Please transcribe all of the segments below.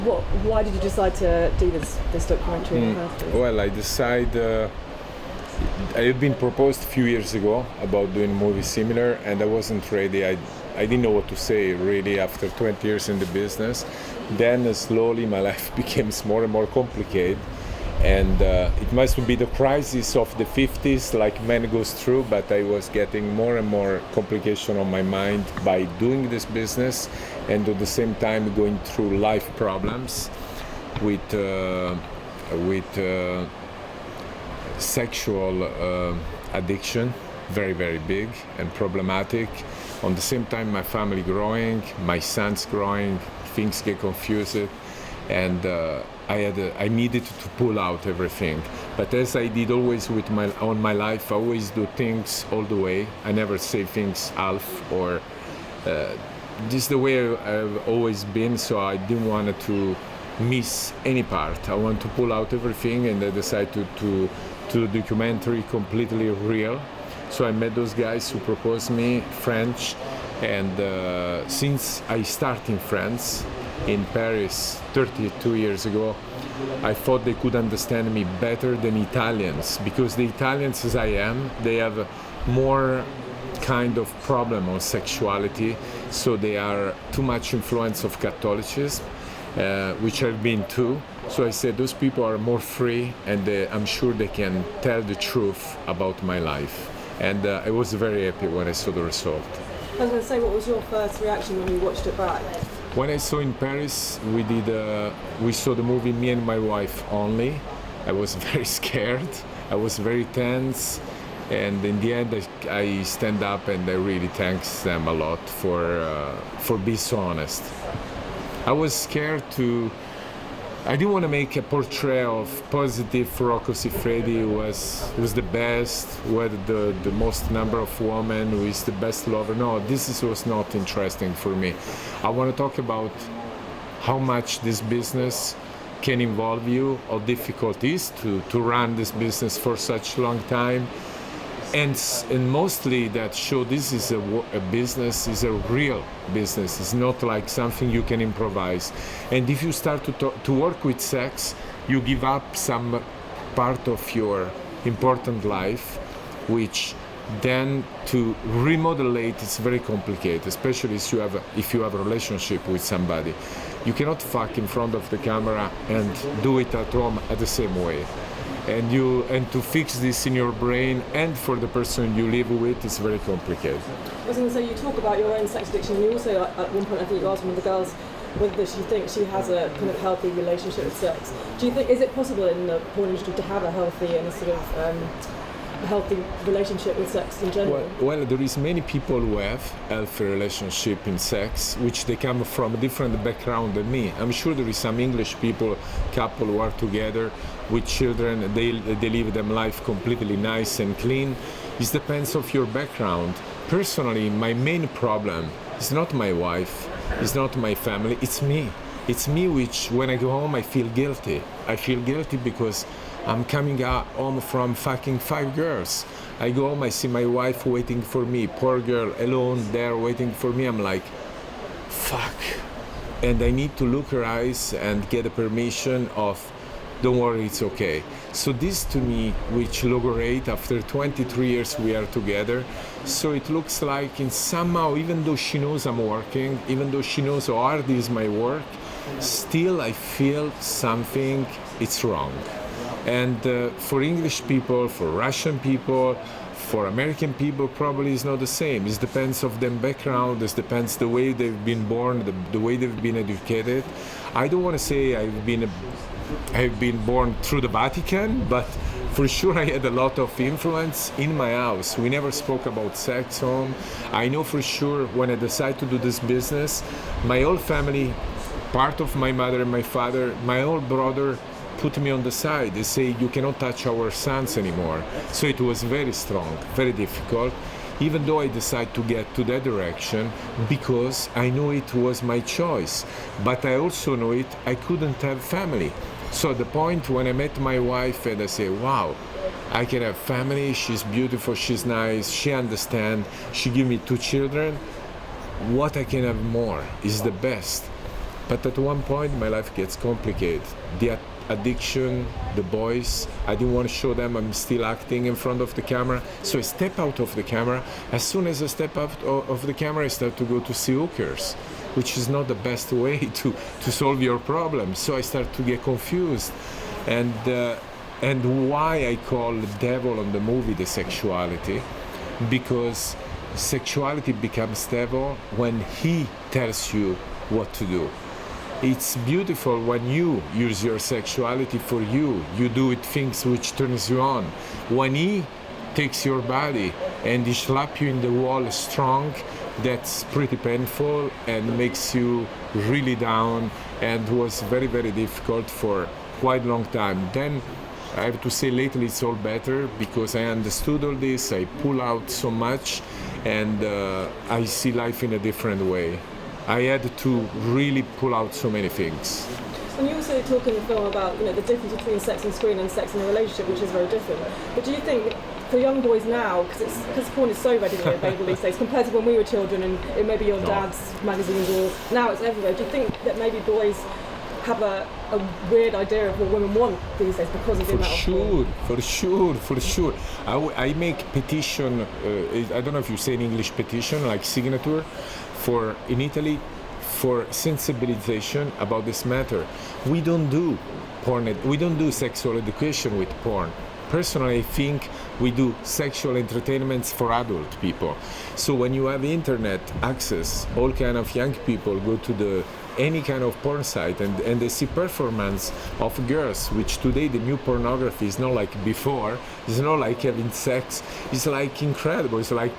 Why did you decide to do this documentary in the first place? Well, I decided. I had been proposed a few years ago about doing a movie similar, and I wasn't ready. I didn't know what to say really after 20 years in the business. Then slowly my life became more and more complicated, and it must be the crisis of the 50s, like man goes through, but I was getting more and more complication on my mind by doing this business, and at the same time going through life problems with sexual addiction, very, very big and problematic. On the same time, my family growing, my son's growing, things get confused, and I needed to pull out everything. But as I did always with my life, I always do things all the way. I never say things half or this is the way I've always been, so I didn't want to miss any part. I want to pull out everything, and I decided to do the documentary completely real. So I met those guys who proposed me, French, and since I started in France, in Paris 32 years ago, I thought they could understand me better than Italians, because the Italians, as I am, they have more kind of problem on sexuality, so they are too much influence of Catholicism, which I've been too. So I said those people are more free, and I'm sure they can tell the truth about my life. And I was very happy when I saw the result. I was going to say, what was your first reaction when you watched it back? When I saw in Paris, we saw the movie, me and my wife only. I was very scared. I was very tense. And in the end, I stand up and I really thank them a lot for being so honest. I was scared I didn't want to make a portrayal of positive Rocco Siffredi, who was the best, who had the most number of women, who is the best lover. No, was not interesting for me. I want to talk about how much this business can involve you, how difficult it is to run this business for such a long time. And mostly that show this is a business, is a real business. It's not like something you can improvise. And if you start to work with sex, you give up some part of your important life, which then to remodel it is very complicated, especially if you have a relationship with somebody. You cannot fuck in front of the camera and do it at home at the same way. And to fix this in your brain and for the person you live with, it's very complicated. I was going to say, you talk about your own sex addiction, and you also, at one point, I think you asked one of the girls whether she thinks she has a kind of healthy relationship with sex. Do you think, is it possible in the porn industry to have a healthy and a sort of a healthy relationship with sex in general? Well, there is many people who have healthy relationship in sex, which they come from a different background than me. I'm sure there is some English couple who are together with children, they live their life completely nice and clean. It depends of your background. Personally, my main problem is not my wife, it's not my family, it's me. It's me, which when I go home I feel guilty. I feel guilty because I'm coming home from fucking 5 girls. I go home, I see my wife waiting for me, poor girl, alone there waiting for me. I'm like, fuck. And I need to look her eyes and get a permission of, don't worry, it's okay. So this to me, which logorate, after 23 years we are together, so it looks like in somehow, even though she knows I'm working, even though she knows how hard is my work, still I feel something, it's wrong. And for English people, for Russian people, for American people, probably it's not the same. It depends of their background, it depends the way they've been born, the way they've been educated. I don't want to say I've been born through the Vatican, but for sure I had a lot of influence in my house. We never spoke about sex home. I know for sure when I decided to do this business, my whole family, part of my mother and my father, my old brother, put me on the side. They say, you cannot touch our sons anymore. So it was very strong, very difficult, even though I decided to get to that direction because I knew it was my choice. But I also know I couldn't have family. So the point when I met my wife and I say, wow, I can have family, she's beautiful, she's nice, she understands, she give me 2 children, what I can have more is the best. But at one point, my life gets complicated. The addiction, the boys, I didn't want to show them I'm still acting in front of the camera. So I step out of the camera. As soon as I step out of the camera, I start to go to see hookers, which is not the best way to solve your problem. So I start to get confused. And why I call the devil on the movie the sexuality, because sexuality becomes devil when he tells you what to do. It's beautiful when you use your sexuality for you. You do it things which turns you on. When he takes your body and he slap you in the wall strong, that's pretty painful and makes you really down, and was very, very difficult for quite a long time. Then I have to say lately it's all better because I understood all this, I pull out so much, and I see life in a different way. I had to really pull out so many things. And you also talk in the film about the difference between sex on screen and sex in a relationship, which is very different. But do you think for young boys now, because porn is so readily available these days, compared to when we were children and it may be your dad's magazines, or now it's everywhere, do you think that maybe boys have a weird idea of what women want these days because of the amount of porn? For sure. I make petition, I don't know if you say in English petition, like signature, in Italy, for sensibilization about this matter. We don't do porn, we don't do sexual education with porn. Personally, I think we do sexual entertainments for adult people. So when you have internet access, all kind of young people go to any kind of porn site and they see performance of girls, which today the new pornography is not like before. It's not like having sex. It's like incredible. It's like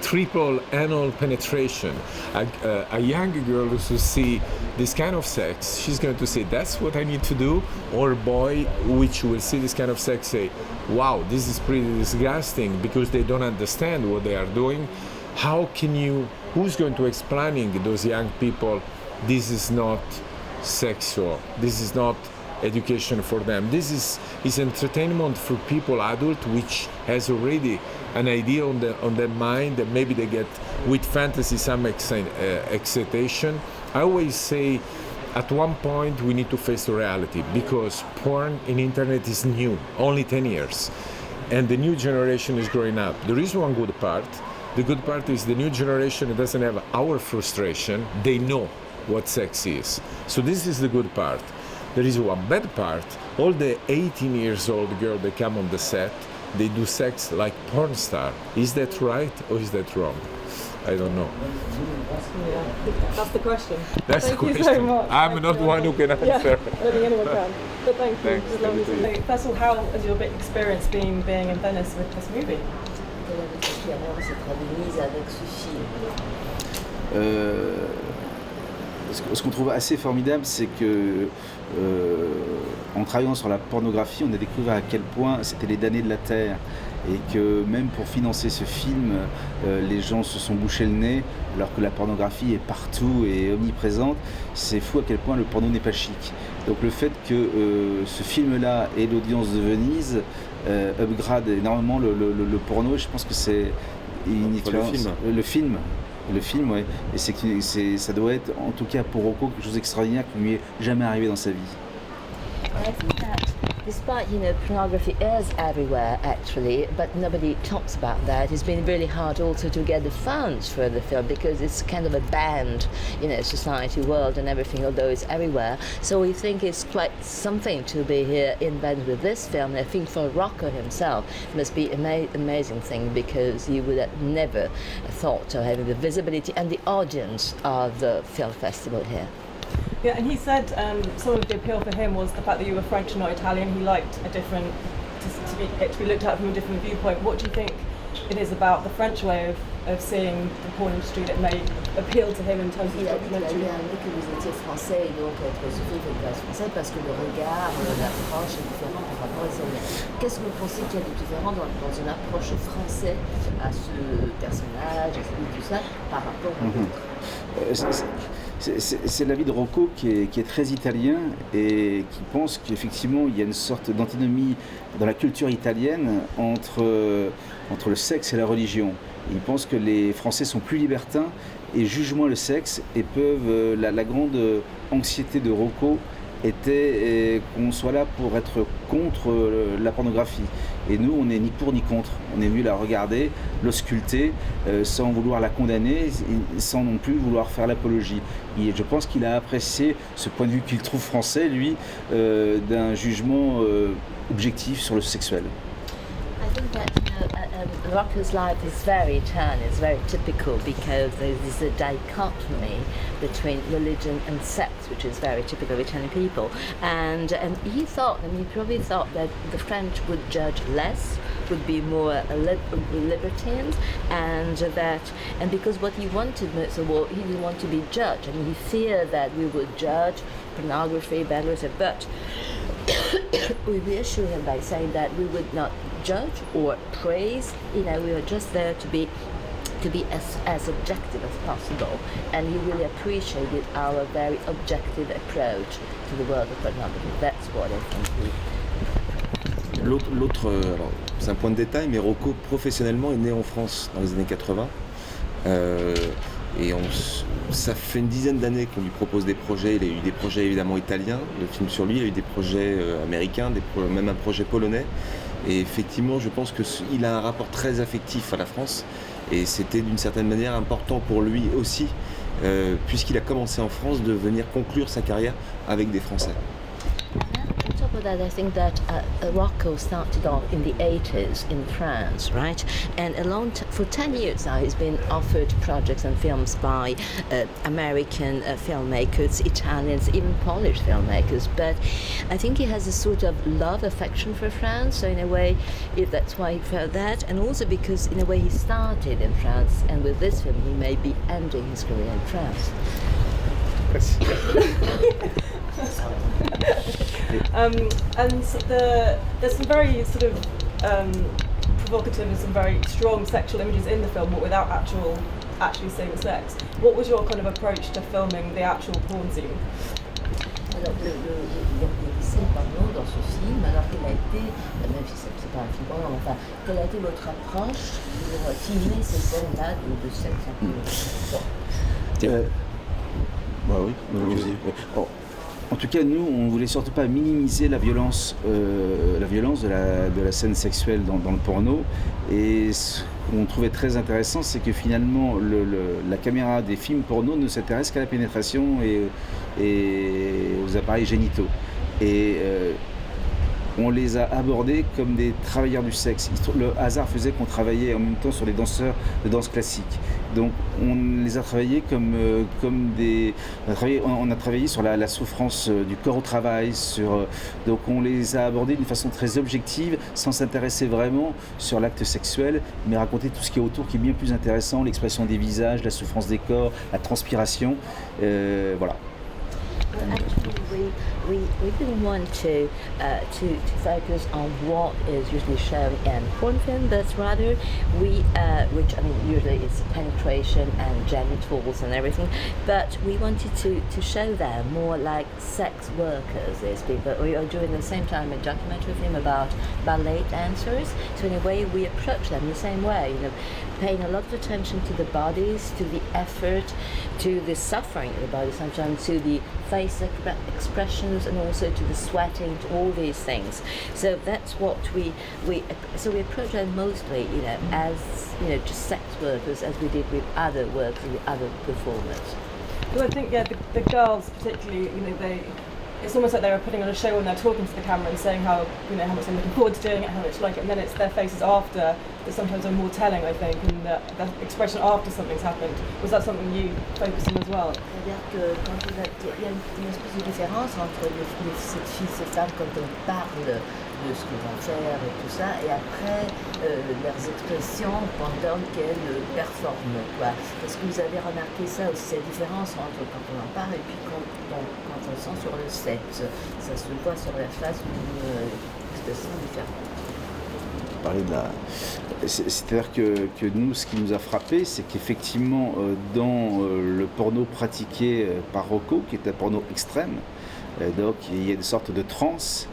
triple anal penetration. A young girl who see this kind of sex, she's going to say, that's what I need to do. Or a boy which will see this kind of sex say, wow, this is pretty disgusting, because they don't understand what they are doing. Who's going to explaining those young people, this is not sexual, this is not education for them, this is entertainment for people, adult, which has already an idea on their mind, that maybe they get with fantasy some excitation. I always say at one point we need to face the reality, because porn in internet is new, only 10 years, and the new generation is growing up. There is one good part. The good part is the new generation doesn't have our frustration, they know what sex is. So this is the good part. There is one bad part. All the 18 years old girls that come on the set, they do sex like porn star. Is that right or is that wrong? I don't know. Yeah, that's the question. That's thank the question. You so much. I'm not one who can answer. Yeah, I don't think anyone can. But thank you. Thanks. It was lovely to meet you. First of all, how has your experience being in Venice with this movie? Ce qu'on trouve assez formidable, c'est que en travaillant sur la pornographie, on a découvert à quel point c'était les damnés de la terre, et que même pour financer ce film, les gens se sont bouchés le nez, alors que la pornographie est partout et omniprésente. C'est fou à quel point le porno n'est pas chic. Donc le fait que ce film-là et l'audience de Venise upgrade énormément le porno, je pense que c'est une expérience. Le film, ouais. Et ça doit être, en tout cas pour Rocco, quelque chose d'extraordinaire qui ne lui est jamais arrivé dans sa vie. I think that despite, pornography is everywhere actually, but nobody talks about that. It's been really hard also to get the funds for the film, because it's kind of a banned, society, world and everything, although it's everywhere. So we think it's quite something to be here in Venice with this film. And I think for Rocco himself, it must be an amazing thing, because he would have never thought of having the visibility and the audience of the film festival here. Yeah, and he said some of the appeal for him was the fact that you were French and not Italian. He liked to be looked at from a different viewpoint. What do you think it is about the French way of seeing the porn industry that may appeal to him in terms of Il a documentary? bien dit que vous étiez français, et donc être Sophie fait place française, parce que le regard, l'approche est différent par rapport aux Italiens. Qu'est-ce que vous pensez qu'il y a de différent dans une approche française à ce personnage, à tout ça, par rapport à l'autre? C'est l'avis de Rocco qui est très italien, et qui pense qu'effectivement il y a une sorte d'antinomie dans la culture italienne entre le sexe et la religion. Il pense que les Français sont plus libertins et jugent moins le sexe et peuvent... la grande anxiété de Rocco était qu'on soit là pour être contre la pornographie. Et nous, on n'est ni pour ni contre. On est venu la regarder, l'ausculter, sans vouloir la condamner, sans non plus vouloir faire l'apologie. Et je pense qu'il a apprécié ce point de vue qu'il trouve français, lui, d'un jugement objectif sur le sexuel. I think that Rocco's life is very Italian, it's very typical because there's a dichotomy between religion and sex, which is very typical of Italian people. And he thought, and he probably thought that the French would judge less, would be more libertines, and because what he wanted most of all, he didn't want to be judged, and he feared that we would judge pornography, but we reassured him by saying that we would not judge or praise. We were just there to be as objective as possible, and he really appreciated our very objective approach to the world of pornography. That's what I think. L'autre, alors c'est un point de détail, mais Rocco professionnellement est né en France dans les années 80. Et ça fait une dizaine d'années qu'on lui propose des projets. Il a eu des projets évidemment italiens, le film sur lui, il a eu des projets américains, même un projet polonais. Et effectivement, je pense qu'il a un rapport très affectif à la France. Et c'était d'une certaine manière important pour lui aussi, puisqu'il a commencé en France, de venir conclure sa carrière avec des Français. On top of that, I think that Rocco started off in the 80s in France, right? And for 10 years now, he's been offered projects and films by American filmmakers, Italians, even Polish filmmakers. But I think he has a sort of love, affection for France. So in a way, that's why he felt that. And also because in a way he started in France. And with this film, he may be ending his career in France. And there's some very sort of provocative and some very strong sexual images in the film, but without actually seeing sex. What was your kind of approach to filming the actual porn scene? Alors, il y a des scènes porno dans ce film, alors quelle a été, même si c'est pas un film porno, enfin, quelle a été votre approche pour filmer ces scènes-là de sexe un peu Oui. En tout cas, nous, on ne voulait surtout pas minimiser la violence de la scène sexuelle dans le porno. Et ce qu'on trouvait très intéressant, c'est que finalement, la caméra des films porno ne s'intéresse qu'à la pénétration et aux appareils génitaux. Et on les a abordés comme des travailleurs du sexe. Le hasard faisait qu'on travaillait en même temps sur les danseurs de danse classique. Donc on les a travaillés comme des... On a travaillé sur la souffrance du corps au travail, donc on les a abordés d'une façon très objective, sans s'intéresser vraiment sur l'acte sexuel, mais raconter tout ce qui est autour, qui est bien plus intéressant, l'expression des visages, la souffrance des corps, la transpiration, voilà. Actually, we didn't want to focus on what is usually shown in porn film, but rather which I mean usually is penetration and genitals and everything, but we wanted to show them more like sex workers. These people. We are doing the same time a documentary film about ballet dancers. So in a way, we approach them the same way. Paying a lot of attention to the bodies, to the effort, to the suffering of the body, sometimes to the face expressions, and also to the sweating, to all these things. So that's what we approach them mostly, as just sex workers, as we did with other works and with other performers. Well, I think the girls particularly, it's almost like they were putting on a show when they're talking to the camera and saying how much they're looking forward to doing it, how much like it, and then it's their faces after that sometimes are more telling, I think, and the expression after something's happened. Was that something you focused on as well? C'est-à-dire que il y a une espèce de différence entre cette fille, ces femmes, quand elles parlent de ce qu'elles vont faire et tout ça, et après leurs expressions pendant qu'elles performent, quoi. Est-ce que vous avez remarqué ça aussi, cette différence entre quand on en parle et puis quand on sent sur le set, ça se voit sur la face une expression différente. C'est-à-dire que nous, ce qui nous a frappé, c'est qu'effectivement, dans le porno pratiqué par Rocco, qui est un porno extrême, donc il y a une sorte de transe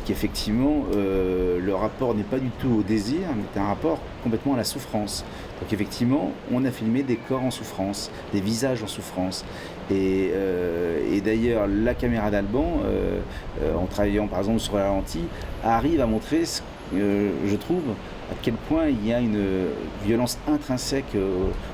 qui qu'effectivement le rapport n'est pas du tout au désir, mais c'est un rapport complètement à la souffrance. Donc effectivement, on a filmé des corps en souffrance, des visages en souffrance. Et d'ailleurs, la caméra d'Alban, en travaillant par exemple sur la lentille, arrive à montrer, je trouve, à quel point il y a une violence intrinsèque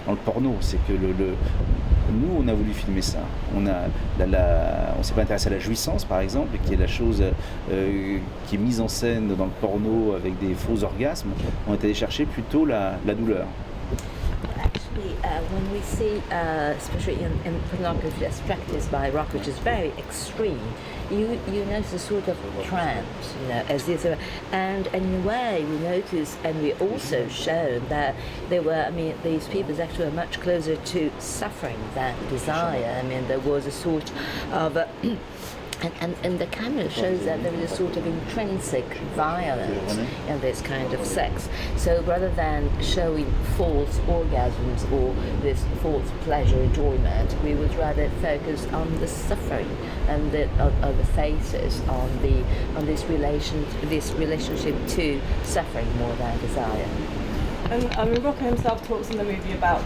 dans le porno. C'est que nous, on a voulu filmer ça. On s'est pas intéressé à la jouissance, par exemple, qui est la chose qui est mise en scène dans le porno avec des faux orgasmes. On est allé chercher plutôt la douleur. Actually, when we see, especially in pornography as practiced by Rocco, which is very extreme, you notice a sort of trance, as if, and in a way we notice, and we also show that these people actually are much closer to suffering than desire. There was a sort of and the camera shows that there is a sort of intrinsic violence in this kind of sex. So rather than showing false orgasms or this false pleasure enjoyment, we would rather focus on the suffering and of the faces, on this relationship to suffering more than desire. And Rocco himself talks in the movie about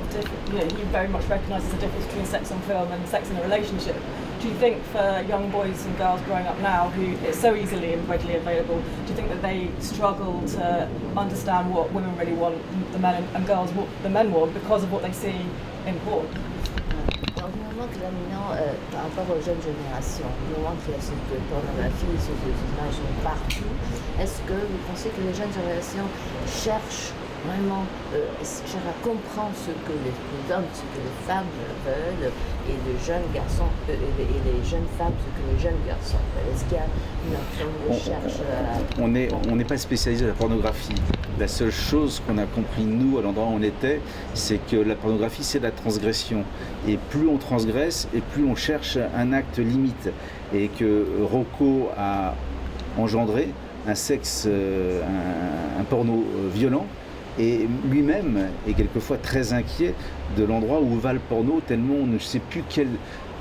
he very much recognises the difference between sex on film and sex in a relationship. Do you think for young boys and girls growing up now, who it's so easily and readily available, do you think that they struggle to understand what women really want, the men and girls what the men want, because of what they see in porn? Dans le moment que là maintenant, par rapport aux jeunes générations, au moment qu'il y a cette pornographie, ces images partout, est-ce que vous pensez que les jeunes générations cherchent vraiment à comprendre ce que les hommes, ce que les femmes veulent, et les jeunes garçons, et les jeunes femmes, ce que les jeunes garçons veulent? Est-ce qu'il y a une recherche On n'est pas spécialisé de la pornographie. La seule chose qu'on a compris, nous, à l'endroit où on était, c'est que la pornographie, c'est de la transgression. Et plus on transgresse, et plus on cherche un acte limite. Et que Rocco a engendré un sexe, un porno violent, et lui-même est quelquefois très inquiet de l'endroit où va le porno, tellement on ne sait plus quelle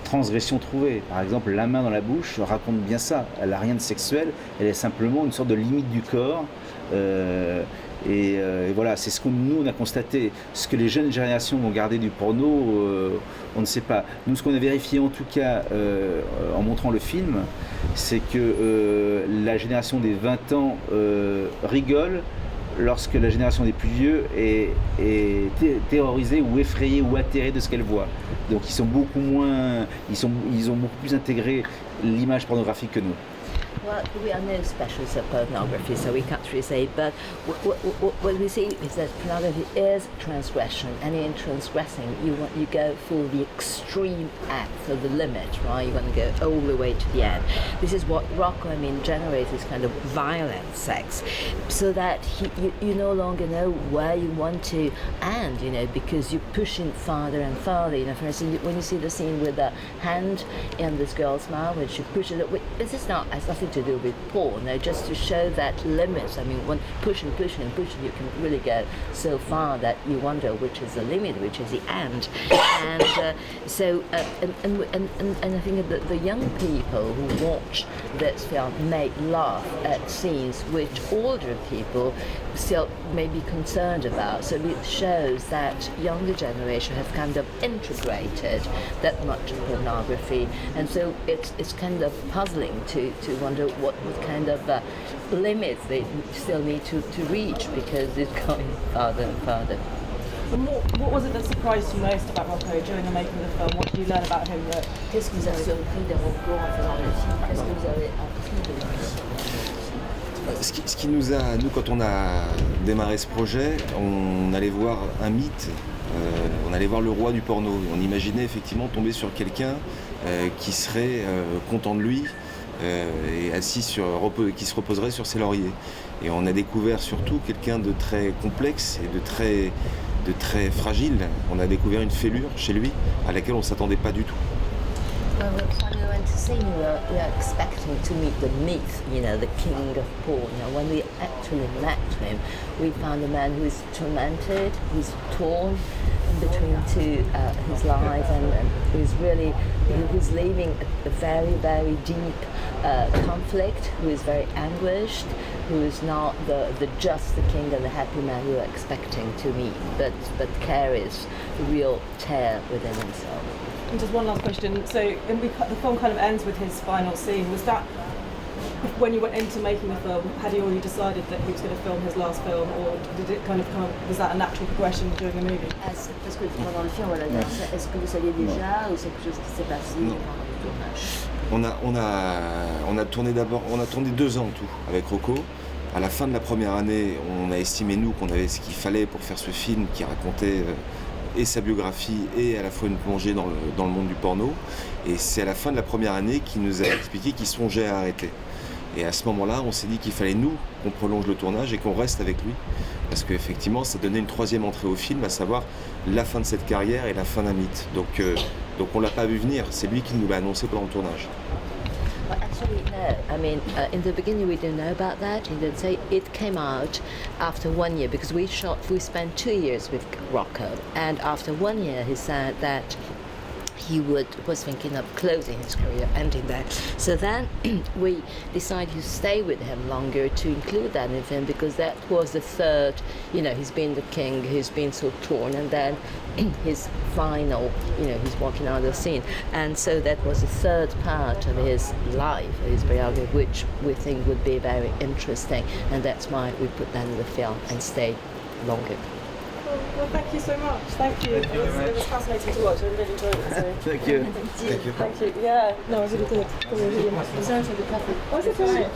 transgression trouver. Par exemple, la main dans la bouche raconte bien ça. Elle n'a rien de sexuel, elle est simplement une sorte de limite du corps. Et voilà, c'est ce que nous on a constaté. Ce que les jeunes générations vont garder du porno, on ne sait pas. Nous, ce qu'on a vérifié en tout cas en montrant le film, c'est que la génération des 20 ans rigole lorsque la génération des plus vieux est terrorisée ou effrayée ou atterrée de ce qu'elle voit. Donc ils ont beaucoup plus intégré l'image pornographique que nous. Well, we are no specialists at pornography, so we can't really say, but what we see is that pornography is transgression, and in transgressing, you go for the extreme act, for the limit, right? You want to go all the way to the end. This is what Rocco, generates this kind of violent sex, so that you no longer know where you want to end, because you're pushing farther and farther. For instance, when you see the scene with the hand in this girl's mouth, when she pushes it, this is not has nothing to do with porn, just to show that limits. When pushing, you can really go so far that you wonder which is the limit, which is the end. And and I think that the young people who watch this film may laugh at scenes which older people still may be concerned about. So it shows that younger generation have kind of integrated that much pornography, and so it's kind of puzzling to wonder what kind of limits they still need to reach, because it's going farther and farther. And what was it that surprised you most about Rocco during the making of the film? What did you learn about him? Qu'est-ce qui vous a surpris de Rocco en faisant le film? Qu'est-ce que vous avez appris de lui? Ce qui nous a, nous, quand on a démarré ce projet, on allait voir un mythe, on allait voir le roi du porno. On imaginait effectivement tomber sur quelqu'un qui serait content de lui, et assis qui se reposerait sur ses lauriers. Et on a découvert surtout quelqu'un de très complexe et de très fragile. On a découvert une fêlure chez lui à laquelle on ne s'attendait pas du tout. When we went to see him, we were expecting to meet the myth, the king of porn. When we actually met him, we found a man who is tormented, who's torn, between his life, and he's living a very, very deep conflict, who is very anguished, who is not just the king and the happy man you are expecting to meet, but carries the real tear within himself. And just one last question. So the film kind of ends with his final scene. Was that, when you went into making the film, had he already decided that he was going to film his last film, or did it kind of was that a natural progression during the movie? Parce que pendant le film, voilà, est-ce que vous saviez déjà ou c'est quelque chose qui s'est passé pendant le tournage? On a tourné 2 ans en tout avec Rocco. À la fin de la première année, on a estimé nous qu'on avait ce qu'il fallait pour faire ce film qui racontait et sa biographie et à la fois une plongée dans le monde du porno. Et c'est à la fin de la première année qu'il nous a expliqué qu'il songeait à arrêter. Et à ce moment-là, on s'est dit qu'il fallait nous qu'on prolonge le tournage et qu'on reste avec lui. Parce qu'effectivement, ça donnait une 3e entrée au film, à savoir la fin de cette carrière et la fin d'un mythe. Donc on ne l'a pas vu venir, c'est lui qui nous l'a annoncé pendant le tournage. Well, actually, no. I mean, in the beginning we didn't know about that. He did say it came out after 1 year, because we spent 2 years with Rocco, and after 1 year he said that he was thinking of closing his career, ending that. So then we decided to stay with him longer, to include that in the film, because that was the third, he's been the king, he's been so torn, and then his final, he's walking out of the scene. And so that was the third part of his life, his biography, which we think would be very interesting, and that's why we put that in the film and stayed longer. Well, thank you so much. Thank you. It was fascinating to watch. I really enjoyed it. So. Thank you. Thank you. Yeah. No, it was really good. Sounds like a coffee. Oh, is it right?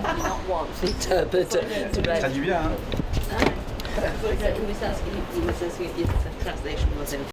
I don't want Vita, but Ça dit bien, hein? he was asking if the translation was in